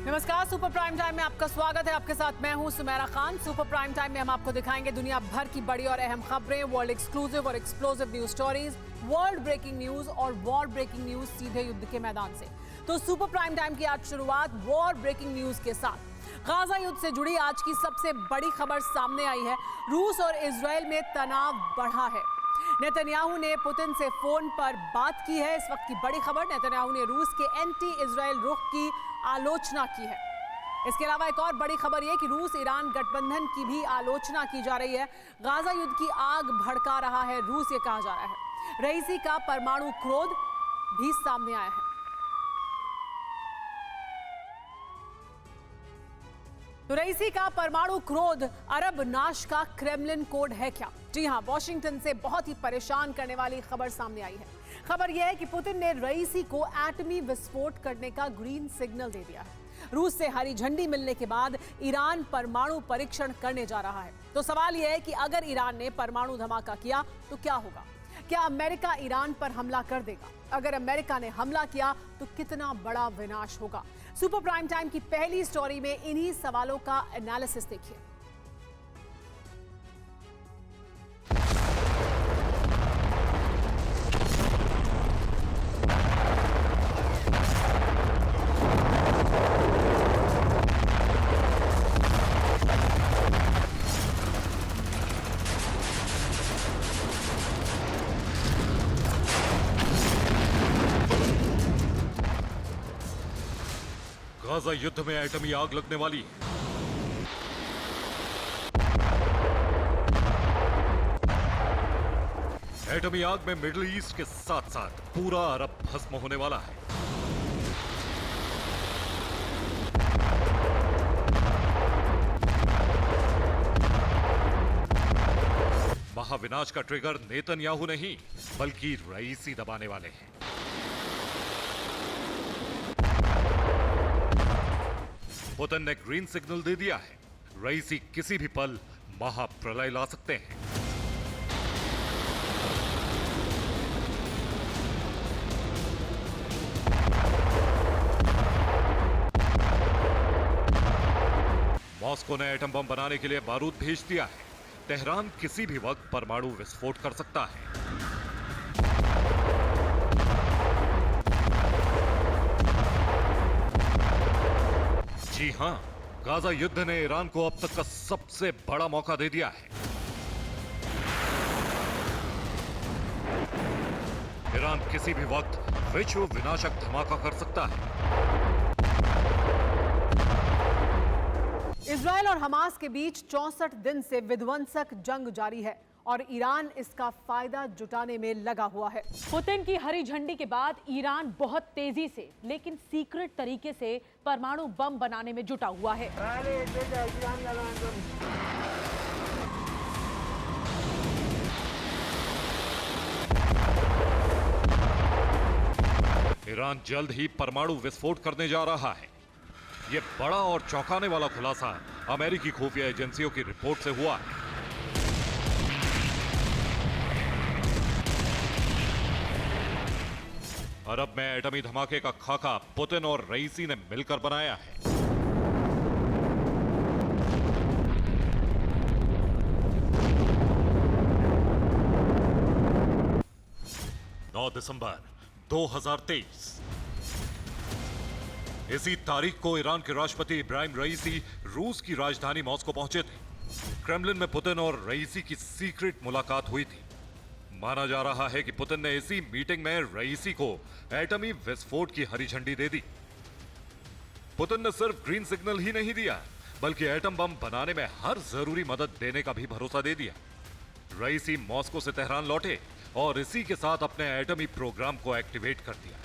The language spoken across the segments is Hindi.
नमस्कार, सुपर प्राइम टाइम में आपका स्वागत है। आपके साथ मैं हूं Sumera Khan. Super prime time में हम आपको दिखाएंगे दुनिया भर की बड़ी और अहम खबरें, वर्ल्ड एक्सक्लूसिव और explosive news stories, world breaking news और वॉर ब्रेकिंग न्यूज सीधे युद्ध के मैदान से। तो सुपर प्राइम टाइम की आज शुरुआत वॉर ब्रेकिंग न्यूज के साथ। गाजा युद्ध से जुड़ी आज की सबसे बड़ी खबर सामने आई है। रूस और इजरायल में तनाव बढ़ा है। नेतन्याहू ने पुतिन से फोन पर बात की है। इस वक्त की बड़ी खबर, नेतन्याहू ने रूस के एंटी इजरायल रुख की आलोचना की है। इसके अलावा एक और बड़ी खबर यह कि रूस ईरान गठबंधन की भी आलोचना की जा रही है। गाजा युद्ध की आग भड़का रहा है रूस, ये कहा जा रहा है। रईसी का परमाणु क्रोध भी सामने आया है। तो रईसी का परमाणु क्रोध अरब नाश का क्रेमलिन कोड है क्या? जी हां, वॉशिंगटन से बहुत ही परेशान करने वाली खबर सामने आई है। खबर यह है कि पुतिन ने रईसी को एटमी विस्फोट करने का ग्रीन सिग्नल दे दिया है। रूस से हरी झंडी मिलने के बाद ईरान परमाणु परीक्षण करने जा रहा है। तो सवाल यह है कि अगर ईरान ने परमाणु धमाका किया तो क्या होगा? क्या अमेरिका ईरान पर हमला कर देगा? अगर अमेरिका ने हमला किया तो कितना बड़ा विनाश होगा? सुपर प्राइम टाइम की पहली स्टोरी में इन्हीं सवालों का एनालिसिस देखिए। गाजा युद्ध में एटमी आग लगने वाली है। एटमी आग में मिडिल ईस्ट के साथ साथ पूरा अरब भस्म होने वाला है। महाविनाश का ट्रिगर नेतन्याहू नहीं बल्कि रईसी दबाने वाले हैं। पुतिन ने ग्रीन सिग्नल दे दिया है। रईसी किसी भी पल महाप्रलय ला सकते हैं। मॉस्को ने एटम बम बनाने के लिए बारूद भेज दिया है। तेहरान किसी भी वक्त परमाणु विस्फोट कर सकता है। जी हां, गाजा युद्ध ने ईरान को अब तक का सबसे बड़ा मौका दे दिया है। ईरान किसी भी वक्त विश्व विनाशक धमाका कर सकता है। इजरायल और हमास के बीच 64 दिन से विध्वंसक जंग जारी है और ईरान इसका फायदा जुटाने में लगा हुआ है। पुतिन की हरी झंडी के बाद ईरान बहुत तेजी से लेकिन सीक्रेट तरीके से परमाणु बम बनाने में जुटा हुआ है। ईरान जल्द ही परमाणु विस्फोट करने जा रहा है। यह बड़ा और चौंकाने वाला खुलासा अमेरिकी खुफिया एजेंसियों की रिपोर्ट से हुआ है। अरब में एटमी धमाके का खाका पुतिन और रईसी ने मिलकर बनाया है। दिसंबर 2023 इसी तारीख को ईरान के राष्ट्रपति इब्राहिम रईसी रूस की राजधानी मॉस्को पहुंचे थे। क्रेमलिन में पुतिन और रईसी की सीक्रेट मुलाकात हुई थी। माना जा रहा है कि पुतिन ने इसी मीटिंग में रईसी को एटमी विस्फोट की हरी झंडी दे दी। पुतिन ने सिर्फ ग्रीन सिग्नल ही नहीं दिया बल्कि एटम बम बनाने में हर जरूरी मदद देने का भी भरोसा दे दिया। रईसी मॉस्को से तेहरान लौटे और इसी के साथ अपने एटमी प्रोग्राम को एक्टिवेट कर दिया।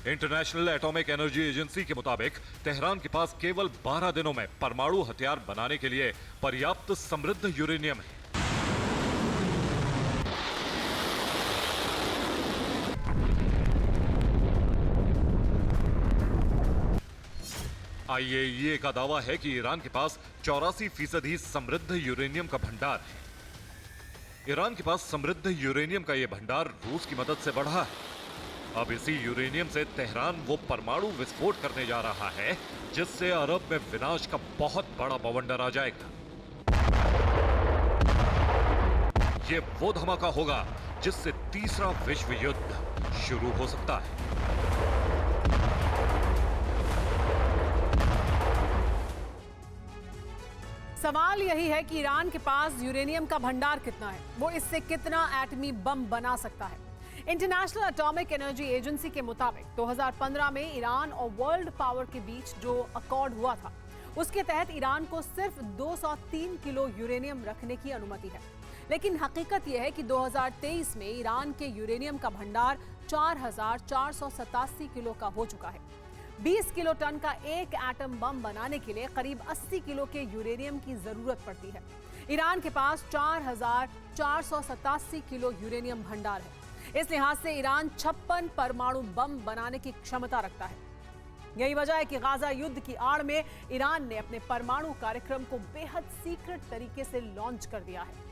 इंटरनेशनल एटॉमिक एनर्जी एजेंसी के मुताबिक तेहरान के पास केवल 12 दिनों में परमाणु हथियार बनाने के लिए पर्याप्त समृद्ध यूरेनियम है। आईएईए का दावा है कि ईरान के पास 84% समृद्ध यूरेनियम का भंडार है। ईरान के पास समृद्ध यूरेनियम का यह भंडार रूस की मदद से बढ़ा है। अब इसी यूरेनियम से तेहरान वो परमाणु विस्फोट करने जा रहा है जिससे अरब में विनाश का बहुत बड़ा बवंडर आ जाएगा। ये वो धमाका होगा जिससे तीसरा विश्व युद्ध शुरू हो सकता है। सवाल यही है कि ईरान के पास यूरेनियम का भंडार कितना है, वो इससे कितना एटमी बम बना सकता है। इंटरनेशनल एटॉमिक एनर्जी एजेंसी के मुताबिक 2015 में ईरान और वर्ल्ड पावर के बीच जो अकॉर्ड हुआ था, उसके तहत ईरान को सिर्फ 203 किलो यूरेनियम रखने की अनुमति है। लेकिन हकीकत यह है कि 2023 में ईरान के यूरेनियम का भंडार 4,487 किलो का हो चुका है। 20 किलो टन का एक एटम बम बनाने के लिए करीब 80 किलो के यूरेनियम की जरूरत पड़ती है। ईरान के पास 4,487 किलो यूरेनियम भंडार है। इस लिहाज से ईरान 56 परमाणु बम बनाने की क्षमता रखता है। यही वजह है कि गाजा युद्ध की आड़ में ईरान ने अपने परमाणु कार्यक्रम को बेहद सीक्रेट तरीके से लॉन्च कर दिया है।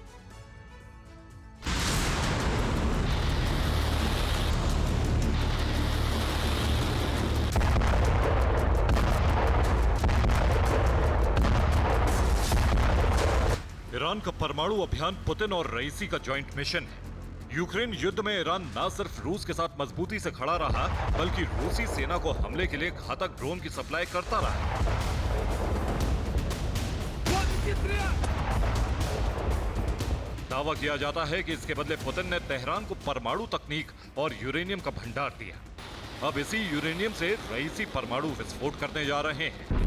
ईरान का परमाणु अभियान पुतिन और रईसी का जॉइंट मिशन है। यूक्रेन युद्ध में ईरान न सिर्फ रूस के साथ मजबूती से खड़ा रहा, बल्कि रूसी सेना को हमले के लिए घातक ड्रोन की सप्लाई करता रहा। दावा किया जाता है कि इसके बदले पुतिन ने तेहरान को परमाणु तकनीक और यूरेनियम का भंडार दिया। अब इसी यूरेनियम से रईसी परमाणु विस्फोट करने जा रहे हैं।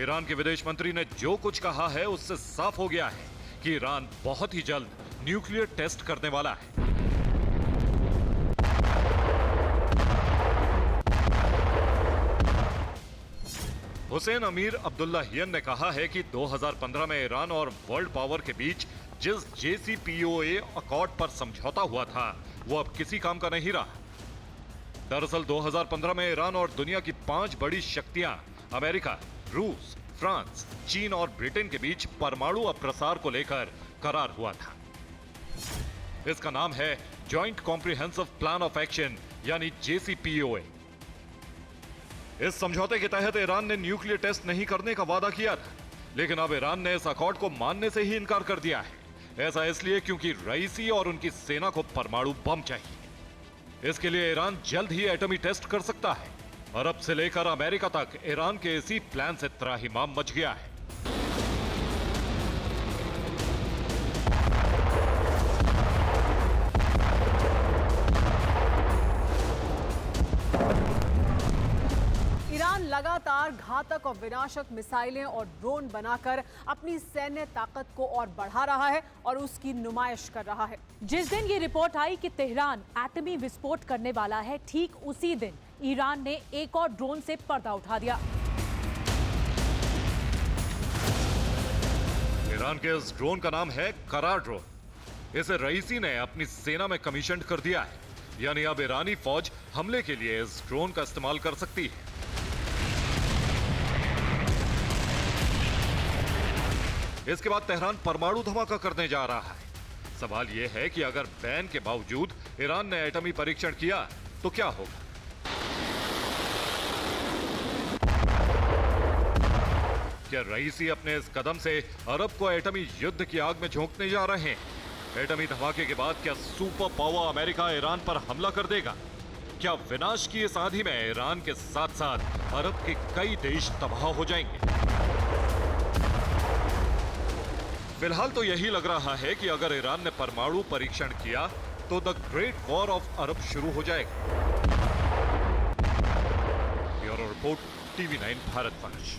ईरान के विदेश मंत्री ने जो कुछ कहा है उससे साफ हो गया है कि ईरान बहुत ही जल्द न्यूक्लियर टेस्ट करने वाला है। हुसैन अमीर अब्दुल्लाहियन ने कहा है कि 2015 में ईरान और वर्ल्ड पावर के बीच जिस JCPOA अकॉर्ड पर समझौता हुआ था, वो अब किसी काम का नहीं रहा। दरअसल 2015 में ईरान और दुनिया की 5 बड़ी शक्तियां अमेरिका, रूस, फ्रांस, चीन और ब्रिटेन के बीच परमाणु अप्रसार को लेकर करार हुआ था। इसका नाम है joint comprehensive plan of action यानी JCPOA। इस समझौते के तहत ईरान ने न्यूक्लियर टेस्ट नहीं करने का वादा किया था, लेकिन अब ईरान ने इस अकॉर्ड को मानने से ही इनकार कर दिया है। ऐसा इसलिए क्योंकि रईसी और उनकी सेना को परमाणु बम चाहिए। इसके लिए ईरान जल्द ही एटमी टेस्ट कर सकता है। अरब से लेकर अमेरिका तक ईरान के इसी प्लान से त्राहिमाम मच गया है। ईरान लगातार घातक और विनाशक मिसाइलें और ड्रोन बनाकर अपनी सैन्य ताकत को और बढ़ा रहा है और उसकी नुमाइश कर रहा है। जिस दिन ये रिपोर्ट आई कि तेहरान एटमी विस्फोट करने वाला है, ठीक उसी दिन ईरान ने एक और ड्रोन से पर्दा उठा दिया। ईरान के इस ड्रोन का नाम है करार ड्रोन। इसे रईसी ने अपनी सेना में कमीशन कर दिया है, यानी अब ईरानी फौज हमले के लिए इस ड्रोन का इस्तेमाल कर सकती है। इसके बाद तेहरान परमाणु धमाका करने जा रहा है। सवाल यह है कि अगर बैन के बावजूद ईरान ने एटमी परीक्षण किया तो क्या होगा? क्या रईसी अपने इस कदम से अरब को एटमी युद्ध की आग में झोंकने जा रहे हैं? एटमी धमाके के बाद क्या सुपर पावर अमेरिका ईरान पर हमला कर देगा? क्या विनाश की इस आंधी में ईरान के साथ साथ अरब के कई देश तबाह हो जाएंगे? फिलहाल तो यही लग रहा है कि अगर ईरान ने परमाणु परीक्षण किया तो the great war of Arab शुरू हो जाएगा। Bureau report, TV9 भारतवंश।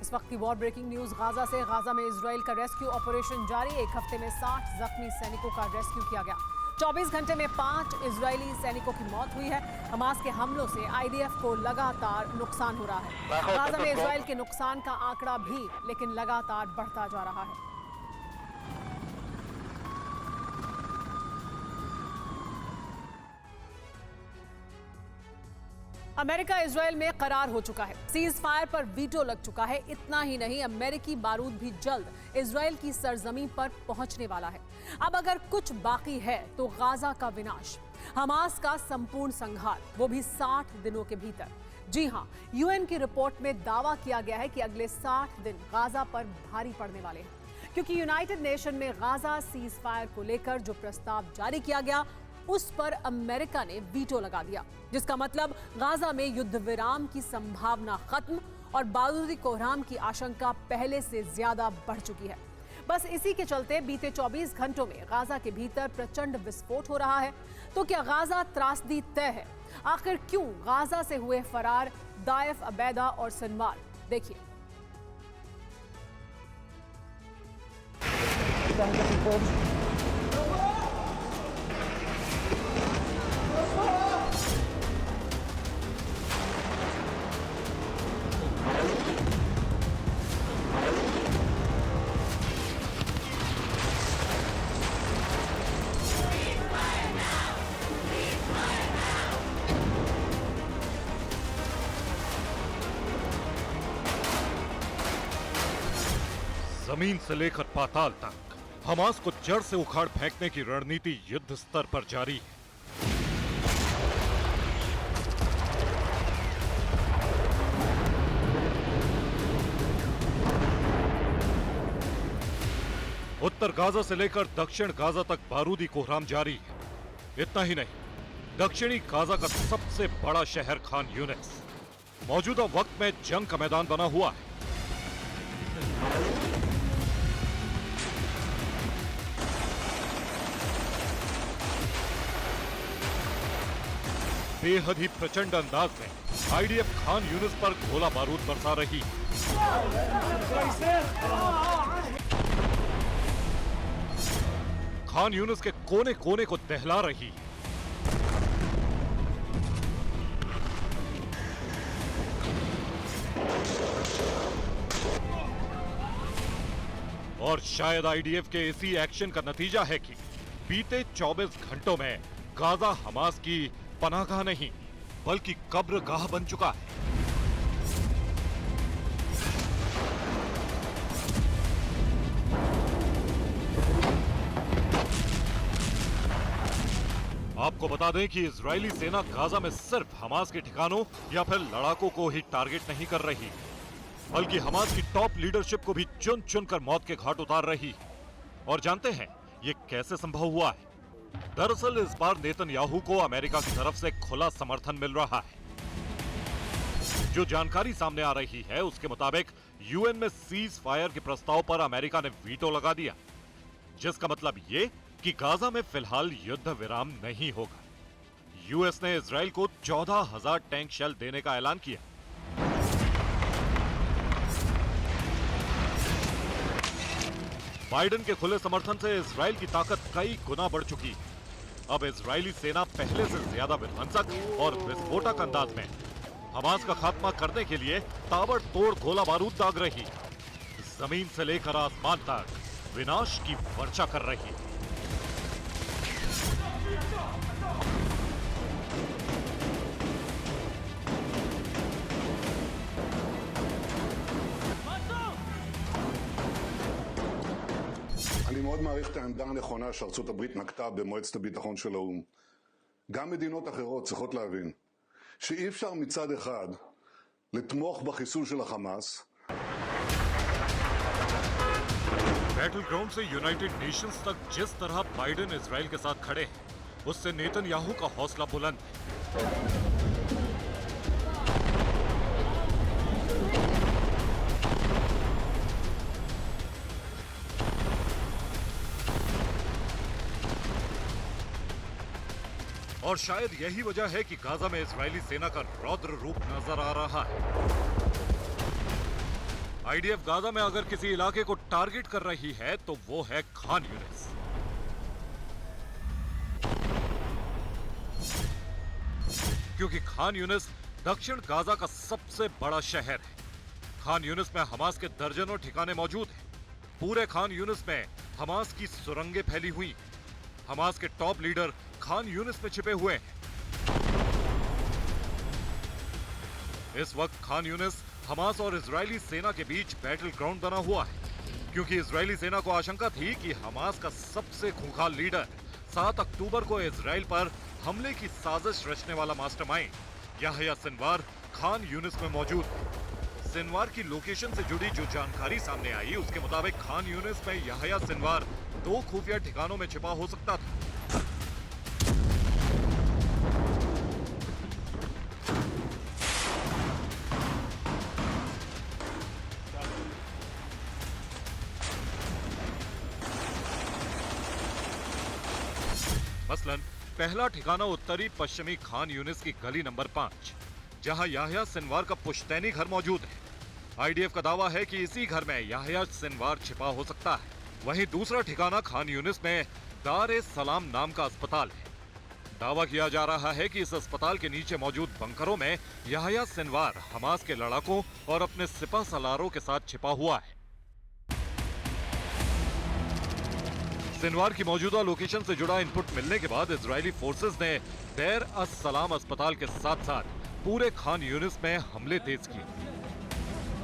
इस वक्त की वॉर ब्रेकिंग न्यूज गाजा से। गाजा में इजराइल का रेस्क्यू ऑपरेशन जारी। एक हफ्ते में 60 जख्मी सैनिकों का रेस्क्यू किया गया। 24 घंटे में 5 इजरायली सैनिकों की मौत हुई है। हमास के हमलों से IDF को लगातार नुकसान हो रहा है। गाजा में इजराइल के नुकसान का आंकड़ा भी लेकिन लगातार बढ़ता जा रहा है। अमेरिका इजराइल में करार हो चुका है। सीज फायर पर वीटो लग चुका है। इतना ही नहीं, अमेरिकी बारूद भी जल्द इजराइल की सरजमीन पर पहुंचने वाला है। अब अगर कुछ बाकी है तो गाजा का विनाश, हमास का संपूर्ण संहार, वो भी 60 दिनों के भीतर। जी हां, यूएन की रिपोर्ट में दावा किया गया है कि अगले 60 दिन गाजा पर भारी पड़ने वाले हैं, क्योंकि यूनाइटेड नेशन में गाजा सीज फायर को लेकर जो प्रस्ताव जारी किया गया उस पर अमेरिका ने वीटो लगा दिया, जिसका मतलब गाजा में युद्ध विराम की संभावना खत्म और बारूदी कोहराम की आशंका पहले से ज्यादा बढ़ चुकी है। बस इसी के चलते बीते 24 घंटों में गाजा के भीतर प्रचंड विस्फोट हो रहा है। तो क्या गाजा त्रासदी तय है? आखिर क्यों गाजा से हुए फरार दाइफ, अबैदा और सिनवार? देखिए। जमीन से लेकर पाताल तक हमास को जड़ से उखाड़ फेंकने की रणनीति युद्ध स्तर पर जारी है। उत्तर गाजा से लेकर दक्षिण गाजा तक बारूदी कोहराम जारी है। इतना ही नहीं, दक्षिणी गाजा का सबसे बड़ा शहर खान यूनिस मौजूदा वक्त में जंग का मैदान बना हुआ है। बेहद ही प्रचंड अंदाज में आईडीएफ खान यूनिस पर गोला बारूद बरसा रही है। खान यूनिस के कोने कोने को दहला रही है। और शायद आईडीएफ के इसी एक्शन का नतीजा है कि बीते 24 घंटों में गाजा हमास की पनाहगाह नहीं बल्कि कब्रगाह बन चुका है। आपको बता दें कि इजरायली सेना गाजा में सिर्फ हमास के ठिकानों या फिर लड़ाकों को ही टारगेट नहीं कर रही, बल्कि हमास की टॉप लीडरशिप को भी चुन चुन कर मौत के घाट उतार रही है। और जानते हैं ये कैसे संभव हुआ है? दरअसल इस बार नेतन्याहू को अमेरिका की तरफ से खुला समर्थन मिल रहा है। जो जानकारी सामने आ रही है उसके मुताबिक यूएन में सीज फायर के प्रस्ताव पर अमेरिका ने वीटो लगा दिया, जिसका मतलब ये कि गाजा में फिलहाल युद्ध विराम नहीं होगा। यूएस ने इजराइल को 14,000 टैंक शेल देने का ऐलान किया। बाइडेन के खुले समर्थन से इजराइल की ताकत कई गुना बढ़ चुकी है। अब इजरायली सेना पहले से ज्यादा विध्वंसक और विस्फोटक अंदाज में हमास का खात्मा करने के लिए ताबड़तोड़ गोला बारूद दाग रही, जमीन से लेकर आसमान तक विनाश की वर्षा कर रही। אני מאוד מעריך את העמדה הנכונה שארצות הברית נקטה במועצת הביטחון של האו"ם. גם מדינות אחרות צריכות להבין שאי אפשר מצד אחד לתמוך בחיסול של החמאס. बैटल ग्राउंड से यूनाइटेड नेशंस तक जिस तरह बाइडेन इजराइल के साथ खड़े हैं, उससे नेतन्याहू का हौसला बुलंद है। और शायद यही वजह है कि गाजा में इजरायली सेना का रौद्र रूप नजर आ रहा है। आईडीएफ गाजा में अगर किसी इलाके को टारगेट कर रही है तो वो है खान यूनिस। क्योंकि खान यूनिस दक्षिण गाजा का सबसे बड़ा शहर है। खान यूनिस में हमास के दर्जनों ठिकाने मौजूद हैं। पूरे खान यूनिस में हमास की सुरंगें फैली हुई। हमास के टॉप लीडर खान यूनिस में छिपे हुए हैं। इस वक्त खान यूनिस हमास और इजरायली सेना के बीच बैटल ग्राउंड बना हुआ है, क्योंकि इजरायली सेना को आशंका थी कि हमास का सबसे खूंखार लीडर 7 अक्टूबर को इजराइल पर हमले की साजिश रचने वाला mastermind Yahya Sinwar Khan Younis में मौजूद है। सिनवार की लोकेशन से जुड़ी जो जानकारी सामने आई, उसके मुताबिक खान यूनिस में याह्या सिनवार 2 खुफिया ठिकानों में छिपा हो सकता था। मसलन पहला ठिकाना उत्तरी पश्चिमी खान यूनिस की गली नंबर 5, जहां याह्या सिनवार का पुश्तैनी घर मौजूद है। आईडीएफ का दावा है कि इसी घर में याह्या सिनवार छिपा हो सकता है। वहीं दूसरा ठिकाना खान यूनिस में दार-ए-सलाम नाम का अस्पताल है। दावा किया जा रहा है कि इस अस्पताल के नीचे मौजूद बंकरों में याह्या सिनवार हमास के लड़ाकों और अपने सिपह सलारों के साथ छिपा हुआ है। सिनवार की मौजूदा लोकेशन से जुड़ा इनपुट मिलने के बाद इजरायली फोर्सेस ने दार-अस-सलाम अस्पताल के साथ साथ पूरे खान यूनिस में हमले तेज किए।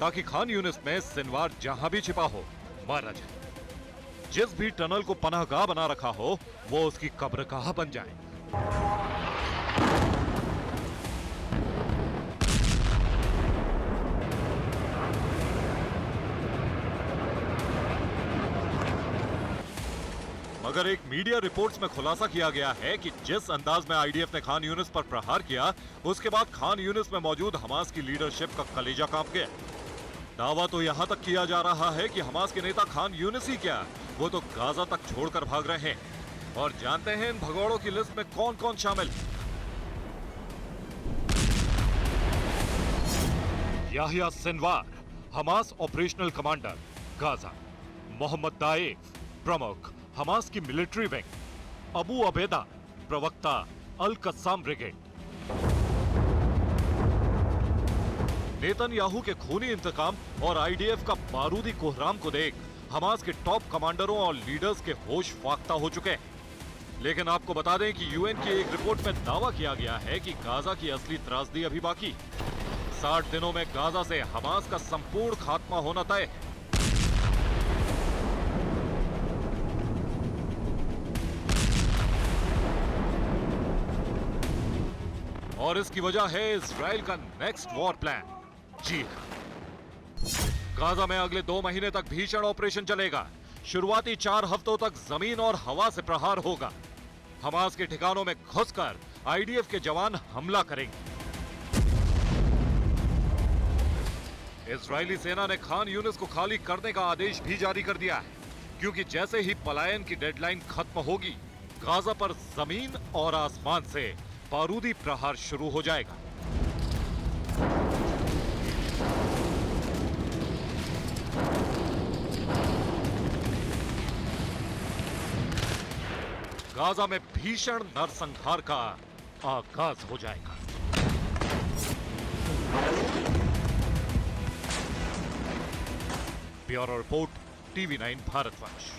ताकि खान यूनिस में सिनवार जहां भी छिपा हो मारा जाए। जिस भी टनल को पनाहगाह बना रखा हो वो उसकी कब्रगाह बन जाए। मगर एक मीडिया रिपोर्ट्स में खुलासा किया गया है कि जिस अंदाज में आईडीएफ ने खान यूनिस पर प्रहार किया, उसके बाद खान यूनिस में मौजूद हमास की लीडरशिप का कलेजा कांप गया। दावा तो यहां तक किया जा रहा है कि हमास के नेता खान यूनिस ही क्या, वो तो गाजा तक छोड़कर भाग रहे हैं। और जानते हैं इन भगौड़ों की लिस्ट में कौन कौन शामिल है। Yahya Sinwar, Hamas operational commander Gaza. Mohammed Deif, प्रमुख हमास की मिलिट्री विंग। अबू अबेदा, प्रवक्ता अल कस्साम ब्रिगेड। नेतन्याहू के खूनी इंतकाम और आईडीएफ का बारूदी कोहराम को देख हमास के टॉप कमांडरों और लीडर्स के होश फाख्ता हो चुके हैं। लेकिन आपको बता दें कि यूएन की एक रिपोर्ट में दावा किया गया है कि गाजा की असली त्रासदी अभी बाकी। 60 दिनों में गाजा से हमास का संपूर्ण खात्मा होना तय है। और इसकी वजह है इजराइल का नेक्स्ट वॉर प्लान। जी हां, गाजा में अगले 2 महीने तक भीषण ऑपरेशन चलेगा। शुरुआती 4 हफ्तों तक जमीन और हवा से प्रहार होगा। हमास के ठिकानों में घुसकर आईडीएफ के जवान हमला करेंगे। इजरायली सेना ने खान यूनिस को खाली करने का आदेश भी जारी कर दिया है, क्योंकि जैसे ही पलायन की डेडलाइन खत्म होगी, गाजा पर जमीन और आसमान से बारूदी प्रहार शुरू हो जाएगा। गाजा में भीषण नरसंहार का आगाज हो जाएगा। Bureau report, TV9 Bharatvarsh.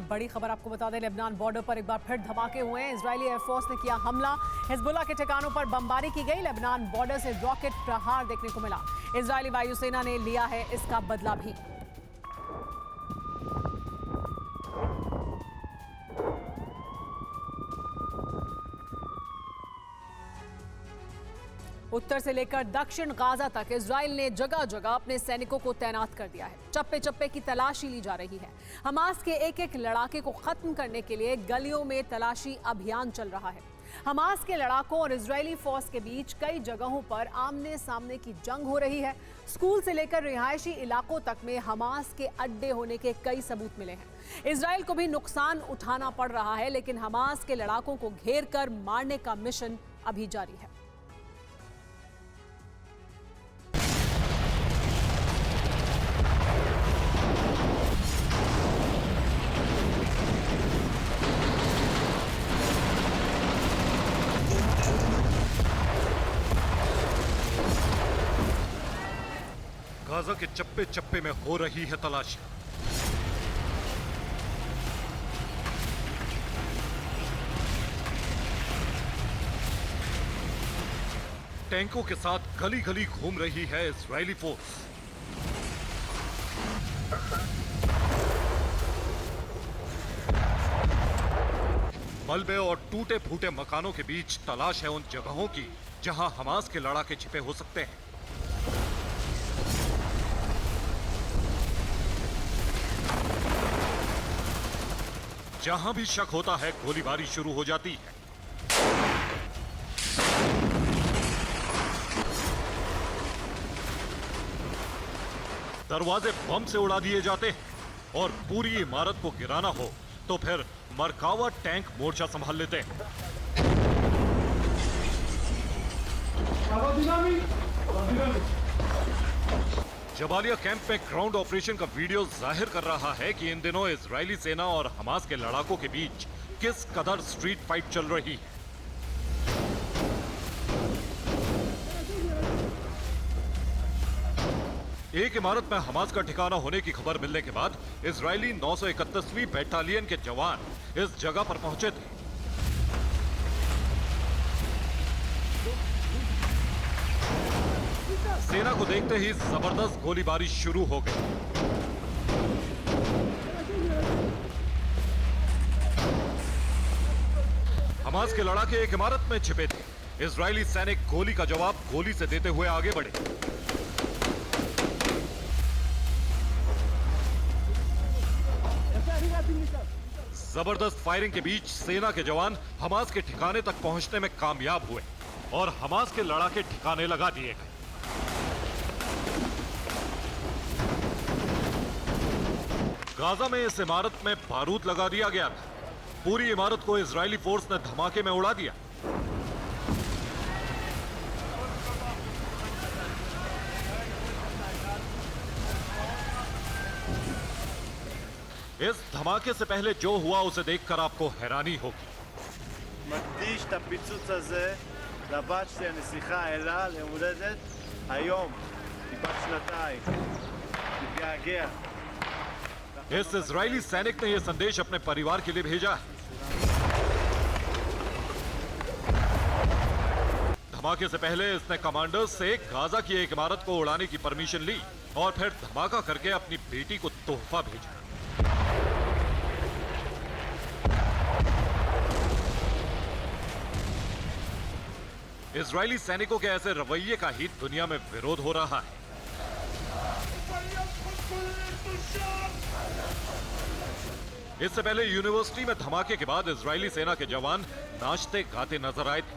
बड़ी खबर आपको बता दें, लेबनान बॉर्डर पर एक बार फिर धमाके हुए हैं। इजरायली एयरफोर्स ने किया हमला, हिजबुल्लाह के ठिकानों पर बमबारी की गई। लेबनान बॉर्डर से रॉकेट प्रहार देखने को मिला। इजरायली वायुसेना ने लिया है इसका बदला भी। उत्तर से लेकर दक्षिण गाजा तक इजराइल ने जगह जगह अपने सैनिकों को तैनात कर दिया है। चप्पे चप्पे की तलाशी ली जा रही है। हमास के एक एक लड़ाके को खत्म करने के लिए गलियों में तलाशी अभियान चल रहा है। हमास के लड़ाकों और इजरायली फौज के बीच कई जगहों पर आमने सामने की जंग हो रही है। स्कूल से लेकर रिहायशी इलाकों तक में हमास के अड्डे होने के कई सबूत मिले हैं। इजराइल को भी नुकसान उठाना पड़ रहा है, लेकिन हमास के लड़ाकों को घेर कर मारने का मिशन अभी जारी है। गाजा के चप्पे चप्पे में हो रही है तलाशी। टैंकों के साथ गली गली घूम रही है इजरायली फोर्स। मलबे और टूटे फूटे मकानों के बीच तलाश है उन जगहों की जहां हमास के लड़ाके छिपे हो सकते हैं। जहां भी शक होता है गोलीबारी शुरू हो जाती है। दरवाजे बम से उड़ा दिए जाते हैं और पूरी इमारत को गिराना हो तो फिर मरकावा टैंक मोर्चा संभाल लेते हैं। जबालिया कैंप में ग्राउंड ऑपरेशन का वीडियो जाहिर कर रहा है कि इन दिनों इजरायली सेना और हमास के लड़ाकों के बीच किस कदर स्ट्रीट फाइट चल रही है। एक इमारत में हमास का ठिकाना होने की खबर मिलने के बाद इजरायली 931वीं बटालियन के जवान इस जगह पर पहुंचे थे। सेना को देखते ही जबरदस्त गोलीबारी शुरू हो गई। हमास के लड़ाके एक इमारत में छिपे थे। इजरायली सैनिक गोली का जवाब गोली से देते हुए आगे बढ़े। जबरदस्त फायरिंग के बीच सेना के जवान हमास के ठिकाने तक पहुंचने में कामयाब हुए और हमास के लड़ाके ठिकाने लगा दिए गए। गाजा में इस इमारत में बारूद लगा दिया गया था। पूरी इमारत को इजरायली फोर्स ने धमाके में उड़ा दिया। इस धमाके से पहले जो हुआ उसे देखकर आपको हैरानी होगी। מקדיש את הפיצוץ הזה לבת שלי הנסיכה אלה ליום הולדת היום, היא בת שנתיים, מתגעגע। इस इजरायली सैनिक ने यह संदेश अपने परिवार के लिए भेजा है। धमाके से पहले इसने कमांडर्स से गाजा की एक इमारत को उड़ाने की परमिशन ली और फिर धमाका करके अपनी बेटी को तोहफा भेजा। इजरायली सैनिकों के ऐसे रवैये का ही दुनिया में विरोध हो रहा है। इससे पहले यूनिवर्सिटी में धमाके के बाद इजरायली सेना के जवान नाचते गाते नजर आए थे।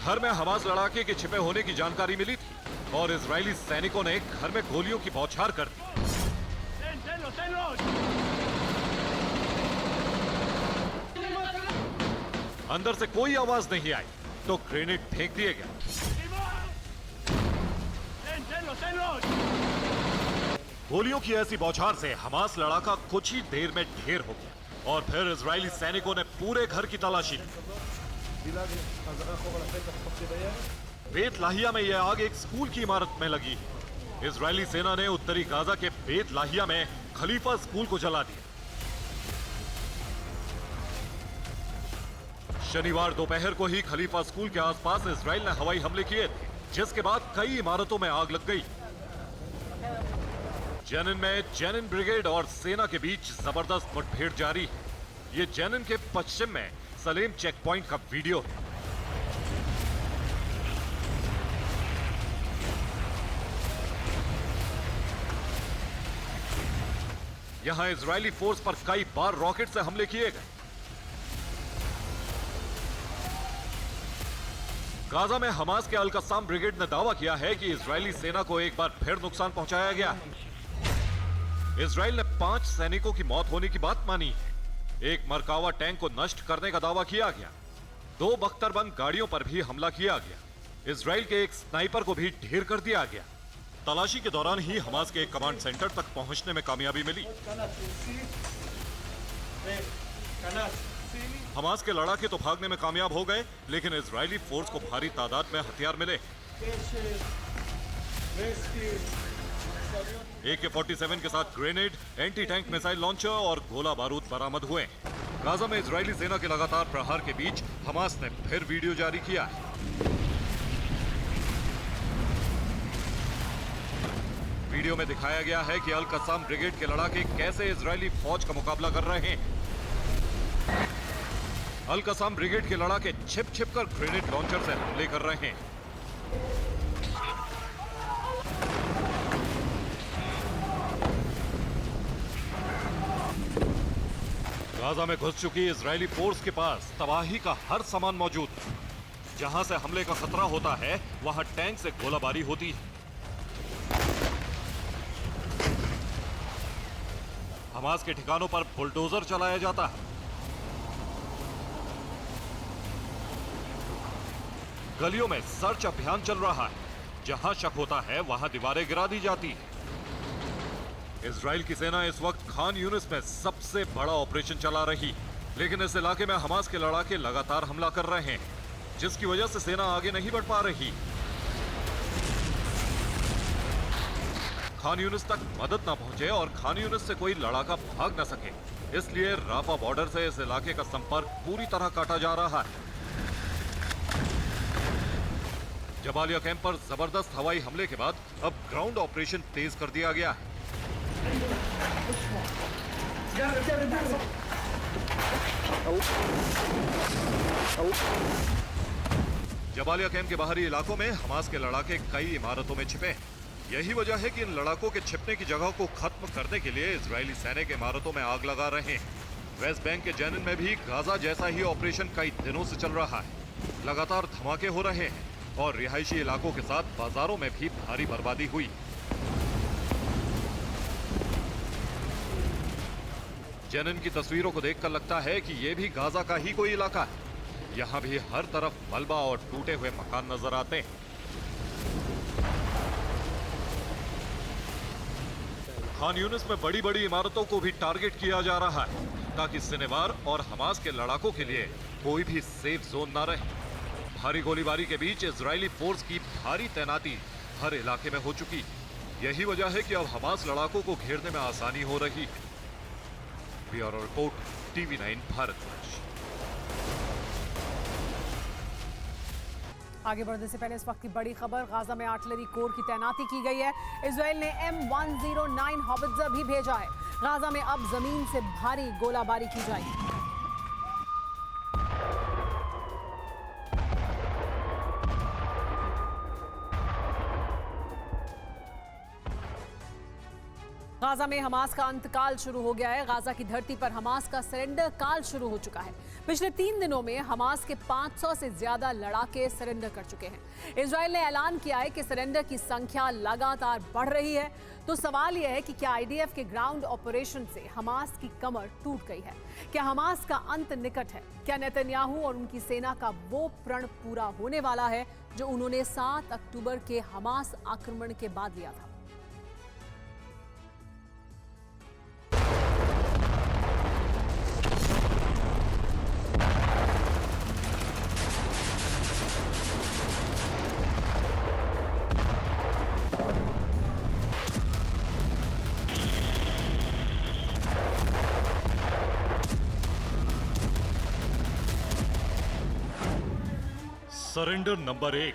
घर में हमास लड़ाके के छिपे होने की जानकारी मिली थी और इजरायली सैनिकों ने घर में गोलियों की बौछार कर दी। अंदर से कोई आवाज नहीं आई तो ग्रेनेड फेंक दिए गए। गोलियों की ऐसी बौछार से हमास लड़ाका कुछ ही देर में ढेर हो गया और फिर इजरायली सैनिकों ने पूरे घर की तलाशी ली। बेत लाहिया में यह आग एक स्कूल की इमारत में लगी। इजरायली सेना ने उत्तरी गाजा के बेत लाहिया में खलीफा स्कूल को जला दिया। शनिवार दोपहर को ही खलीफा स्कूल के आसपास इजराइल ने हवाई हमले किए थे, जिसके बाद कई इमारतों में आग लग गई। जेनिन में जेनिन ब्रिगेड और सेना के बीच जबरदस्त मुठभेड़ जारी है। ये जेनिन के पश्चिम में सलेम चेक पॉइंट का वीडियो है। यहां इजरायली फोर्स पर कई बार रॉकेट से हमले किए गए। गाजा में हमास के अल-कस्साम ब्रिगेड ने दावा किया है कि इजरायली सेना को एक बार फिर नुकसान पहुंचाया गया है। इजराइल ने 5 सैनिकों की मौत होने की बात मानी है। एक मरकावा टैंक को नष्ट करने का दावा किया गया। 2 बख्तरबंद गाड़ियों पर भी हमला किया गया। इजराइल के एक स्नाइपर को भी ढेर कर दिया गया। तलाशी के दौरान ही हमास के एक कमांड सेंटर तक पहुंचने में कामयाबी मिली। हमास के लड़ाके तो भागने में कामयाब हो गए, लेकिन इजरायली फोर्स को भारी तादाद में हथियार मिले। AK-47 के साथ grenade, anti tank missile launcher और गोला बारूद बरामद हुए। गाजा में इजरायली सेना के लगातार प्रहार के बीच हमास ने फिर वीडियो जारी किया है। वीडियो में दिखाया गया है कि अल कस्साम ब्रिगेड के लड़ाके कैसे इजरायली फौज का मुकाबला कर रहे हैं। अल कस्साम ब्रिगेड के लड़ाके छिप छिप कर ग्रेनेड लॉन्चर से हमले कर रहे हैं। गाजा में घुस चुकी इजरायली फोर्स के पास तबाही का हर सामान मौजूद है। जहां से हमले का खतरा होता है, वहां टैंक से गोलाबारी होती है। हमास के ठिकानों पर बुलडोजर चलाया जाता है। गलियों में सर्च अभियान चल रहा है। जहां शक होता है, वहां दीवारें गिरा दी जाती है। इजराइल की सेना इस वक्त खान यूनिस में सबसे बड़ा ऑपरेशन चला रही, लेकिन इस इलाके में हमास के लड़ाके लगातार हमला कर रहे हैं, जिसकी वजह से सेना आगे नहीं बढ़ पा रही। खान यूनिस तक मदद ना पहुंचे और खान यूनिस से कोई लड़ाका भाग ना सके, इसलिए राफा बॉर्डर से इस इलाके का संपर्क पूरी तरह काटा जा रहा है। जबालिया कैंप पर जबरदस्त हवाई हमले के बाद अब ग्राउंड ऑपरेशन तेज कर दिया गया है। जबालिया कैंप के बाहरी इलाकों में हमास के लड़ाके कई इमारतों में छिपे हैं। यही वजह है कि इन लड़ाकों के छिपने की जगह को खत्म करने के लिए इजरायली सैनिक इमारतों में आग लगा रहे हैं। वेस्ट बैंक के जेनिन में भी गाजा जैसा ही ऑपरेशन कई दिनों से चल रहा है। लगातार धमाके हो रहे हैं और रिहायशी इलाकों के साथ बाजारों में भी भारी बर्बादी हुई। जेनिन की तस्वीरों को देखकर लगता है कि यह भी गाजा का ही कोई इलाका है। यहां भी हर तरफ मलबा और टूटे हुए मकान नजर आते हैं। खान यूनिस में बड़ी बड़ी इमारतों को भी टारगेट किया जा रहा है, ताकि सिनेवार और हमास के लड़ाकों के लिए कोई भी सेफ जोन ना रहे। भारी गोलीबारी के बीच इजरायली फोर्स की भारी तैनाती हर इलाके में हो चुकी। यही वजह है कि अब हमास लड़ाकों को घेरने में आसानी हो रही है। Bureau report, TV9 Bharatvarsh. आगे बढ़ने से पहले इस वक्त की बड़ी खबर, गाजा में आर्टिलरी कोर की तैनाती की गई है। इजराइल ने M109 हॉवित्जर भी भेजा है। गाजा में अब जमीन से भारी गोलाबारी की जाएगी। गाजा में हमास का अंतकाल शुरू हो गया है। गाजा की धरती पर हमास का सरेंडर काल शुरू हो चुका है। पिछले 3 दिनों में हमास के 500 से ज्यादा लड़ाके सरेंडर कर चुके हैं। इजराइल ने ऐलान किया है कि सरेंडर की संख्या लगातार बढ़ रही है। तो सवाल यह है कि क्या IDF के ग्राउंड ऑपरेशन से हमास की कमर टूट गई है? क्या हमास का अंत निकट है? क्या नेतन्याहू और उनकी सेना का वो प्रण पूरा होने वाला है जो उन्होंने 7 अक्टूबर के हमास आक्रमण के बाद लिया था? Surrender number 1।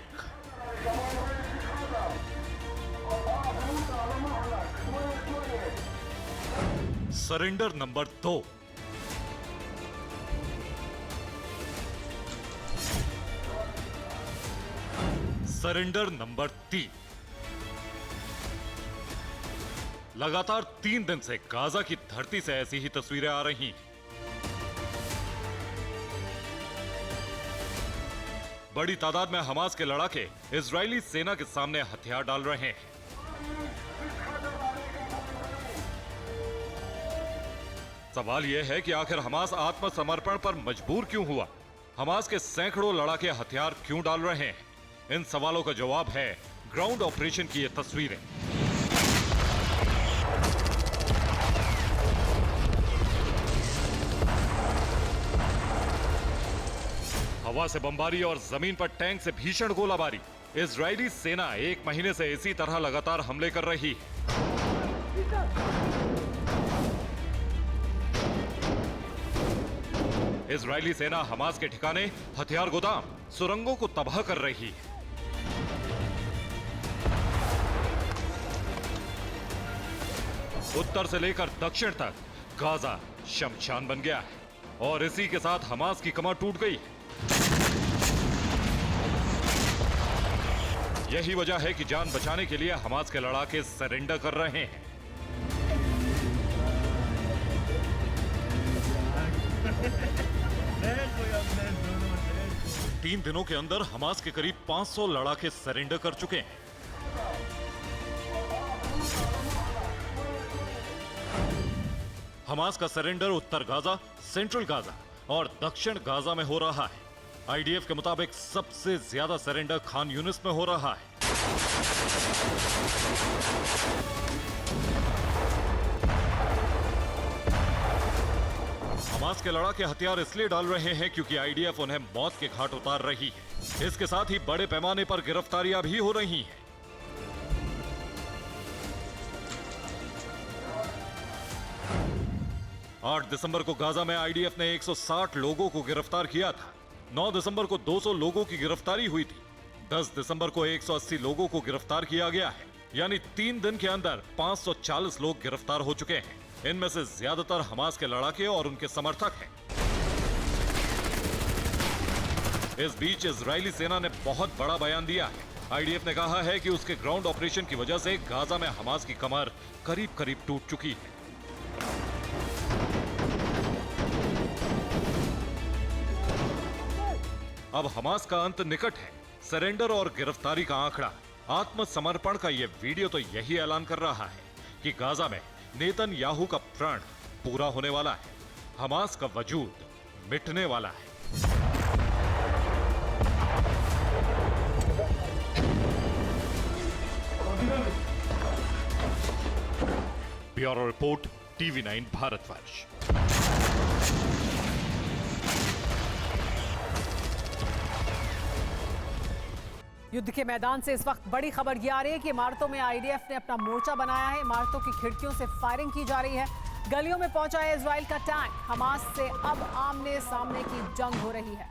Surrender number 2। Surrender number 3। लगातार 3 दिन से गाजा की धरती से ऐसी ही तस्वीरें आ रही हैं। बड़ी तादाद में हमास के लड़ाके इजरायली सेना के सामने हथियार डाल रहे हैं। सवाल यह है कि आखिर हमास आत्मसमर्पण पर मजबूर क्यों हुआ? हमास के सैकड़ों लड़ाके हथियार क्यों डाल रहे हैं? इन सवालों का जवाब है ग्राउंड ऑपरेशन की ये तस्वीरें। हवा से बमबारी और जमीन पर टैंक से भीषण गोलाबारी। इजरायली सेना 1 महीने से इसी तरह लगातार हमले कर रही है। इजरायली सेना हमास के ठिकाने, हथियार गोदाम, सुरंगों को तबाह कर रही है। उत्तर से लेकर दक्षिण तक गाजा शमशान बन गया है और इसी के साथ हमास की कमर टूट गई है। यही वजह है कि जान बचाने के लिए हमास के लड़ाके सरेंडर कर रहे हैं। तीन दिनों के अंदर हमास के करीब 500 लड़ाके सरेंडर कर चुके हैं। हमास का सरेंडर उत्तर गाजा, सेंट्रल गाजा और दक्षिण गाजा में हो रहा है। आईडीएफ के मुताबिक सबसे ज्यादा सरेंडर खान यूनिस में हो रहा है। हमास के लड़ाके हथियार इसलिए डाल रहे हैं क्योंकि आईडीएफ उन्हें मौत के घाट उतार रही है। इसके साथ ही बड़े पैमाने पर गिरफ्तारियां भी हो रही हैं। आठ दिसंबर को गाजा में आईडीएफ ने 160 लोगों को गिरफ्तार किया था। 9 दिसंबर को 200 लोगों की गिरफ्तारी हुई थी। 10 दिसंबर को 180 लोगों को गिरफ्तार किया गया है। यानी 3 दिन के अंदर 540 लोग गिरफ्तार हो चुके हैं। इनमें से ज्यादातर हमास के लड़ाके और उनके समर्थक हैं। इस बीच इजरायली सेना ने बहुत बड़ा बयान दिया है। आईडीएफ ने कहा है कि उसके ग्राउंड ऑपरेशन की वजह से गाजा में हमास की कमर करीब करीब टूट चुकी है। अब हमास का अंत निकट है। सरेंडर और गिरफ्तारी का आंकड़ा, आत्मसमर्पण का यह वीडियो तो यही ऐलान कर रहा है कि गाजा में नेतन्याहू का प्रण पूरा होने वाला है। हमास का वजूद मिटने वाला है। Bureau report, TV9 Bharatvarsh. युद्ध के मैदान से इस वक्त बड़ी खबर ये आ रही है कि इमारतों में आईडीएफ ने अपना मोर्चा बनाया है। इमारतों की खिड़कियों से फायरिंग की जा रही है। गलियों में पहुंचा है इजराइल का टैंक। हमास से अब आमने सामने की जंग हो रही है।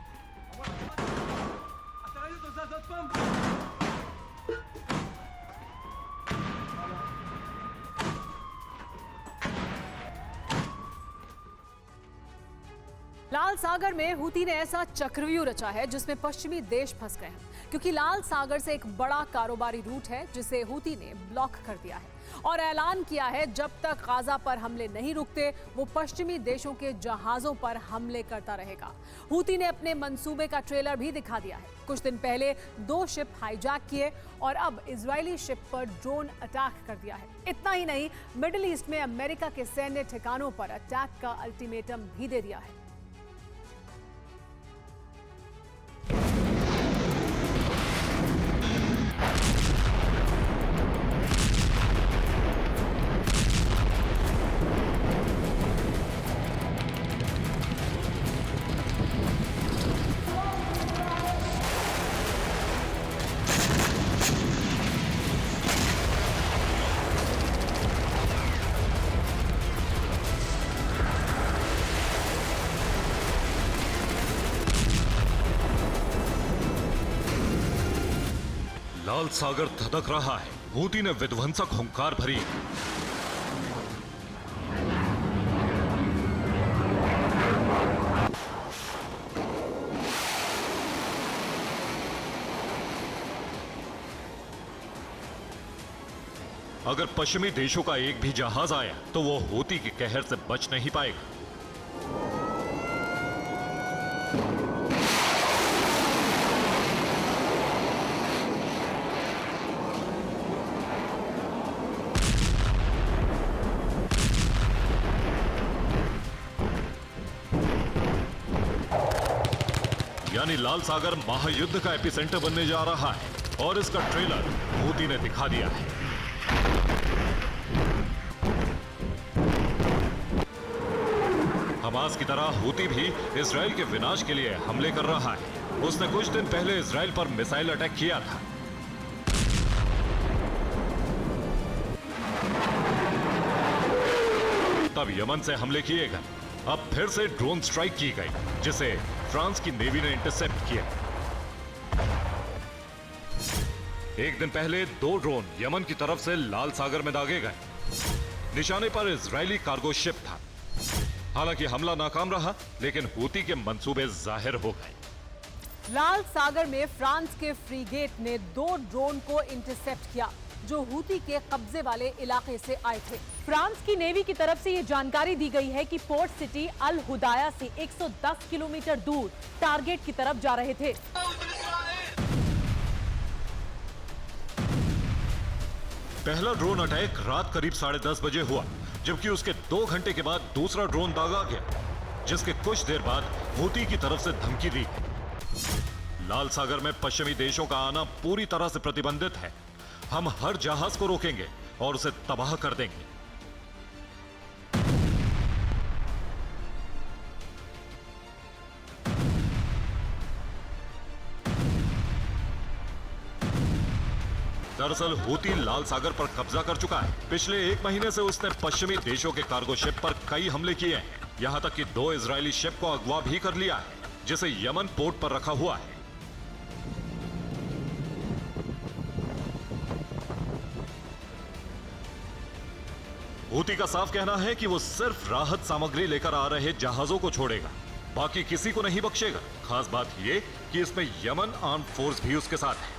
लाल सागर में हूती ने ऐसा चक्रव्यूह रचा है जिसमें पश्चिमी देश फंस गए हैं, क्योंकि लाल सागर से एक बड़ा कारोबारी रूट है जिसे हूती ने ब्लॉक कर दिया है और ऐलान किया है जब तक गाजा पर हमले नहीं रुकते वो पश्चिमी देशों के जहाजों पर हमले करता रहेगा। हूती ने अपने मंसूबे का ट्रेलर भी दिखा दिया है। कुछ दिन पहले 2 शिप हाईजैक किए और अब इजरायली शिप पर ड्रोन अटैक कर दिया है। इतना ही नहीं, मिडिल ईस्ट में अमेरिका के सैन्य ठिकानों पर अटैक का अल्टीमेटम भी दे दिया है। लाल सागर धधक रहा है। हूती ने विध्वंसक हुंकार भरी। अगर पश्चिमी देशों का एक भी जहाज आया तो वो हूती के कहर से बच नहीं पाएगा। यानी लाल सागर महायुद्ध का एपिसेंटर बनने जा रहा है और इसका ट्रेलर हूती ने दिखा दिया है। हमास की तरह हूती भी इजराइल के विनाश के लिए हमले कर रहा है। उसने कुछ दिन पहले इजराइल पर मिसाइल अटैक किया था। तब यमन से हमले किए गए। अब फिर से ड्रोन स्ट्राइक की गई, जिसे फ्रांस की नेवी ने इंटरसेप्ट किया। एक दिन पहले 2 ड्रोन यमन की तरफ से लाल सागर में दागे गए। निशाने पर इजरायली कार्गो शिप था। हालांकि हमला नाकाम रहा, लेकिन हूती के मंसूबे जाहिर हो गए। लाल सागर में फ्रांस के फ्रीगेट ने 2 ड्रोन को इंटरसेप्ट किया, जो हूती के कब्जे वाले इलाके से आए थे। फ्रांस की नेवी की तरफ से ये जानकारी दी गई है कि पोर्ट सिटी अल हुदाया से 110 किलोमीटर दूर टारगेट की तरफ जा रहे थे। पहला ड्रोन अटैक रात करीब 10:30 बजे हुआ, जबकि उसके 2 घंटे के बाद दूसरा ड्रोन दागा गया, जिसके कुछ देर बाद हूती की तरफ से धमकी दी। लाल सागर में पश्चिमी देशों का आना पूरी तरह से प्रतिबंधित है। हम हर जहाज को रोकेंगे और उसे तबाह कर देंगे। दरअसल हूती लाल सागर पर कब्जा कर चुका है। पिछले 1 महीने से उसने पश्चिमी देशों के कार्गो शिप पर कई हमले किए हैं। यहां तक कि 2 इजरायली शिप को अगवा भी कर लिया है, जिसे यमन पोर्ट पर रखा हुआ है। हूती का साफ कहना है कि वो सिर्फ राहत सामग्री लेकर आ रहे जहाजों को छोड़ेगा, बाकी किसी को नहीं बख्शेगा। खास बात यह कि इसमें यमन आर्म फोर्स भी उसके साथ है।